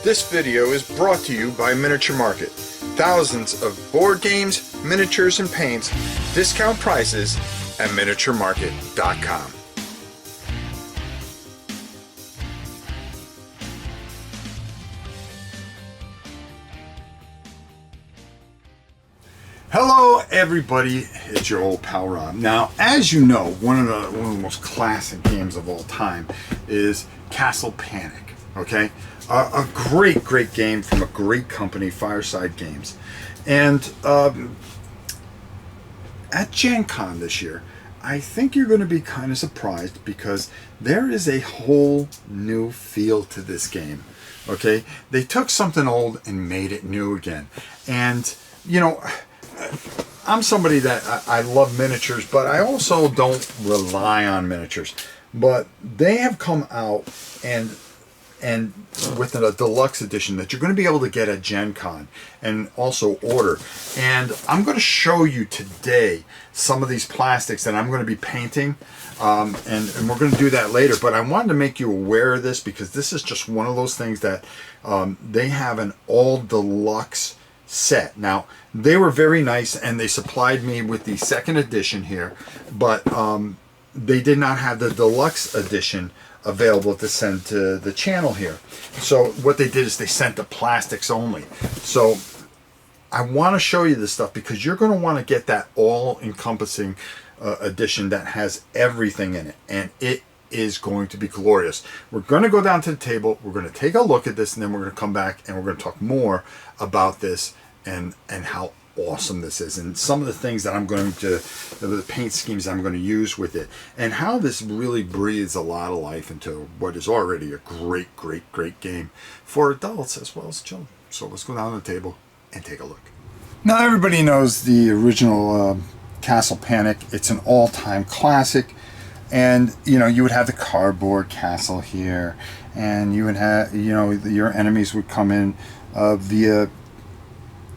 This video is brought to you by Miniature Market. Thousands of board games, miniatures, and paints, discount prices at miniaturemarket.com. Hello everybody, it's your old pal Rob. Now, as you know, one of the most classic games of all time is Castle Panic, okay? A great game from a great company, Fireside Games. And at GenCon this year, I think you're going to be kind of surprised because there is a whole new feel to this game, okay? They took something old and made it new again. And, you know, I'm somebody that I love miniatures, but I also don't rely on miniatures. But they have come out and with a deluxe edition that you're going to be able to get at GenCon and also order. And I'm going to show you today some of these plastics that I'm going to be painting, and we're going to do that later. But I wanted to make you aware of this because this is just one of those things that they have an all deluxe set. Now, they were very nice and they supplied me with the second edition here, but they did not have the deluxe edition available to send to the channel here. So what they did is they sent the plastics only. So I want to show you this stuff because you're going to want to get that all-encompassing edition that has everything in it, and it is going to be glorious. We're going to go down to the table, we're going to take a look at this, and then we're going to come back and we're going to talk more about this and how awesome this is, and some of the things that I'm going to, the paint schemes I'm going to use with it, and how this really breathes a lot of life into what is already a great game for adults as well as children. So let's go down to the table and take a look. Now, everybody knows the original Castle Panic. It's an all-time classic, and you know, you would have the cardboard castle here, and you would have, you know, your enemies would come in via,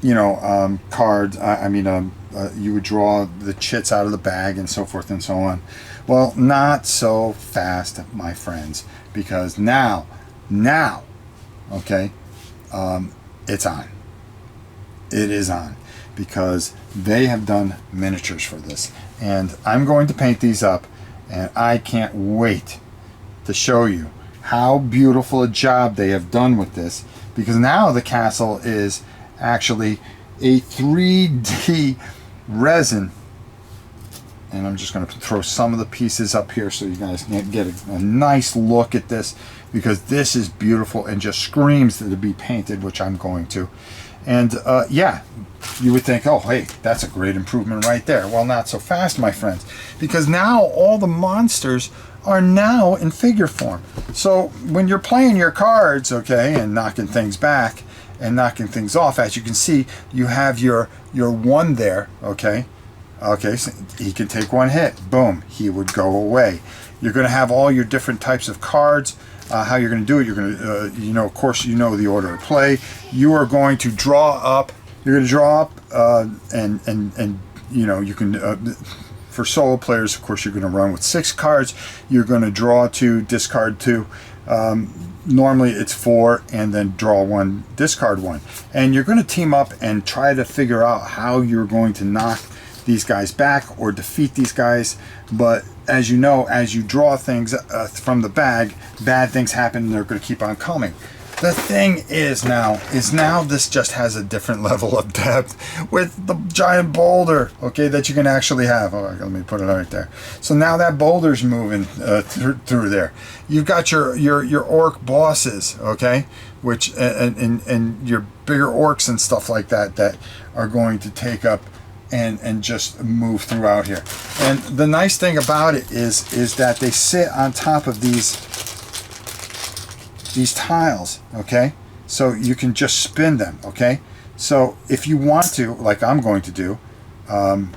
you know, cards. You would draw the chits out of the bag and so forth and so on. Well, not so fast, my friends, because now, okay, it's on. It is on because they have done miniatures for this, and I'm going to paint these up, and I can't wait to show you how beautiful a job they have done with this, because now the castle is actually a 3D resin, and I'm just going to throw some of the pieces up here so you guys can get a nice look at this, because this is beautiful and just screams to be painted, which I'm going to. And yeah, you would think, oh hey, that's a great improvement right there. Well, not so fast, my friends, because now all the monsters are now in figure form. So when you're playing your cards, okay, and knocking things back and knocking things off, as you can see, you have your one there, okay, so he can take one hit, boom, he would go away. You're going to have all your different types of cards. How you're going to do it, you're going to, you know, of course, you know the order of play. You are going to draw up. You're going to draw up, and you know, you can. For solo players, of course, you're going to run with 6 cards. You're going to draw 2, discard 2. Normally it's 4, and then draw 1, discard 1. And you're going to team up and try to figure out how you're going to knock these guys back or defeat these guys. But as you know, as you draw things from the bag, bad things happen and they're going to keep on coming. The thing is now this just has a different level of depth with the giant boulder, okay, that you can actually have. Oh, let me put it right there. So now that boulder's moving through there. You've got your orc bosses, okay, which and your bigger orcs and stuff like that are going to take up and just move throughout here. And the nice thing about it is that they sit on top of these tiles, okay, so you can just spin them, okay. So if you want to, like I'm going to do, I'm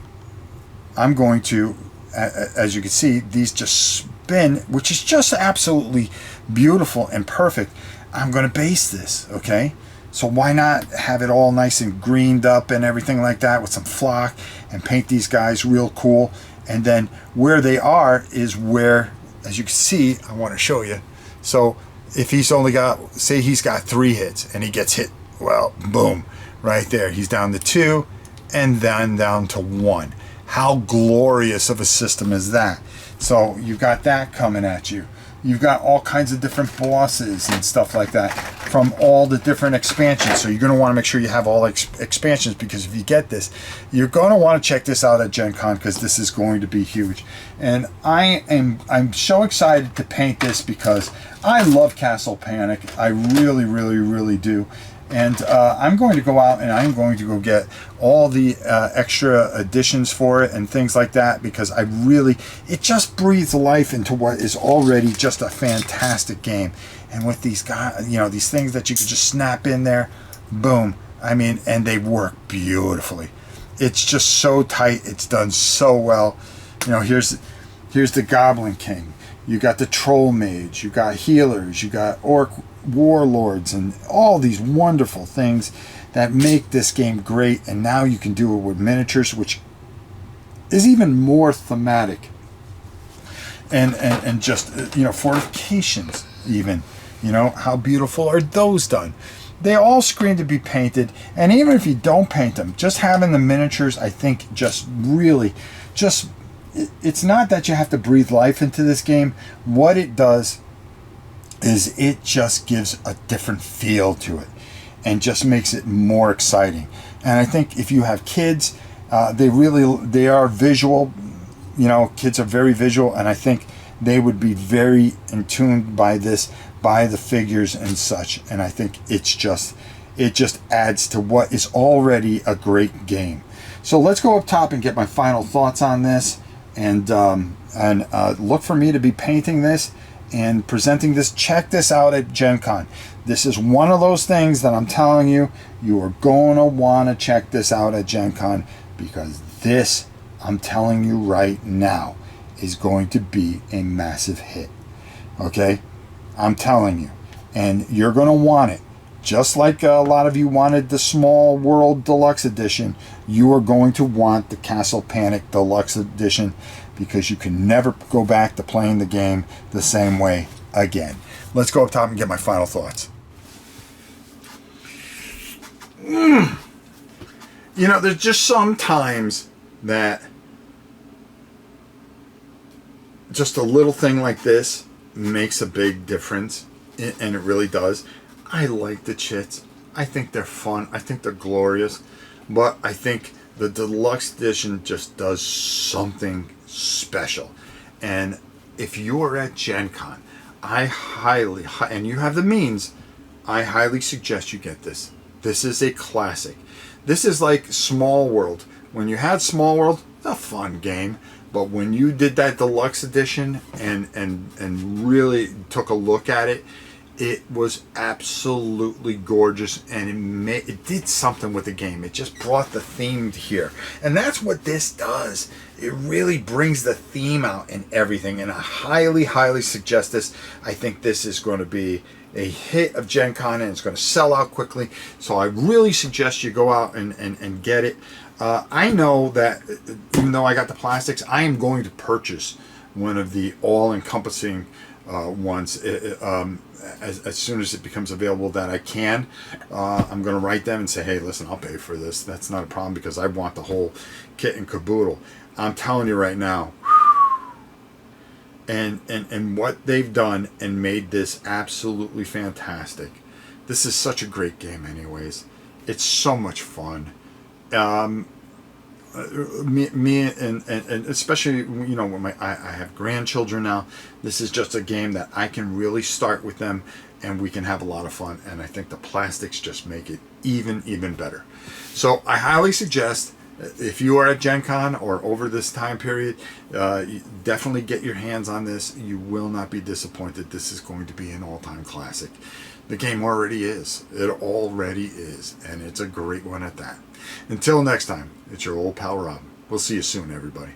going to, as you can see, these just spin, which is just absolutely beautiful and perfect. I'm going to base this, okay. So why not have it all nice and greened up and everything like that with some flock, and paint these guys real cool. And then where they are is where, as you can see, I want to show you. So if he's only got, say he's got 3 hits and he gets hit, well, boom, right there. He's down to 2 and then down to 1. How glorious of a system is that? So you've got that coming at you. You've got all kinds of different bosses and stuff like that from all the different expansions. So you're going to want to make sure you have all expansions, because if you get this, you're going to want to check this out at Gen Con, because this is going to be huge. And I'm so excited to paint this because I love Castle Panic. I really, really, really do. And I'm going to go out and I'm going to go get all the extra additions for it and things like that, because it just breathes life into what is already just a fantastic game. And with these guys, these things that you can just snap in there, boom. I mean, and they work beautifully. It's just so tight. It's done so well. Here's the Goblin King. You got the Troll Mage. You got healers. You got Orc warlords, and all these wonderful things that make this game great. And now you can do it with miniatures, which is even more thematic, and just fortifications even. How beautiful are those done? They all scream to be painted. And even if you don't paint them, just having the miniatures, I think, it's not that you have to breathe life into this game. What it does is it just gives a different feel to it and just makes it more exciting. And I think if you have kids, they are visual. Kids are very visual, and I think they would be very in tune by this, by the figures and such. And I think it just adds to what is already a great game. So let's go up top and get my final thoughts on this, and look for me to be painting this and presenting this. Check this out at Gen Con. This is one of those things that I'm telling you, you are going to want to check this out at Gen Con, because this, I'm telling you right now, is going to be a massive hit. Okay? I'm telling you. And you're going to want it. Just like a lot of you wanted the Small World Deluxe Edition, you are going to want the Castle Panic Deluxe Edition, because you can never go back to playing the game the same way again. Let's go up top and get my final thoughts. There's just some times that just a little thing like this makes a big difference, and it really does. I like the chits. I think they're fun. I think they're glorious. But I think the Deluxe Edition just does something special. And if you are at Gen Con, and you have the means, I highly suggest you get this. This is a classic. This is like Small World. When you had Small World, it's a fun game. But when you did that Deluxe Edition and really took a look at it, it was absolutely gorgeous, and it did something with the game. It just brought the theme here. And that's what this does. It really brings the theme out and everything. And I highly, highly suggest this. I think this is going to be a hit of Gen Con, and it's going to sell out quickly. So I really suggest you go out and get it. I know that even though I got the plastics, I am going to purchase one of the all-encompassing ones as soon as it becomes available that I can. I'm going to write them and say, hey, listen, I'll pay for this. That's not a problem, because I want the whole kit and caboodle. I'm telling you right now, and what they've done and made this absolutely fantastic. This is such a great game anyways. It's so much fun. Me and especially when I have grandchildren now, this is just a game that I can really start with them, and we can have a lot of fun. And I think the plastics just make it even better. So I highly suggest, if you are at Gen Con or over this time period, definitely get your hands on this. You will not be disappointed. This is going to be an all-time classic. The game already is. It already is. And it's a great one at that. Until next time, it's your old pal Rob. We'll see you soon, everybody.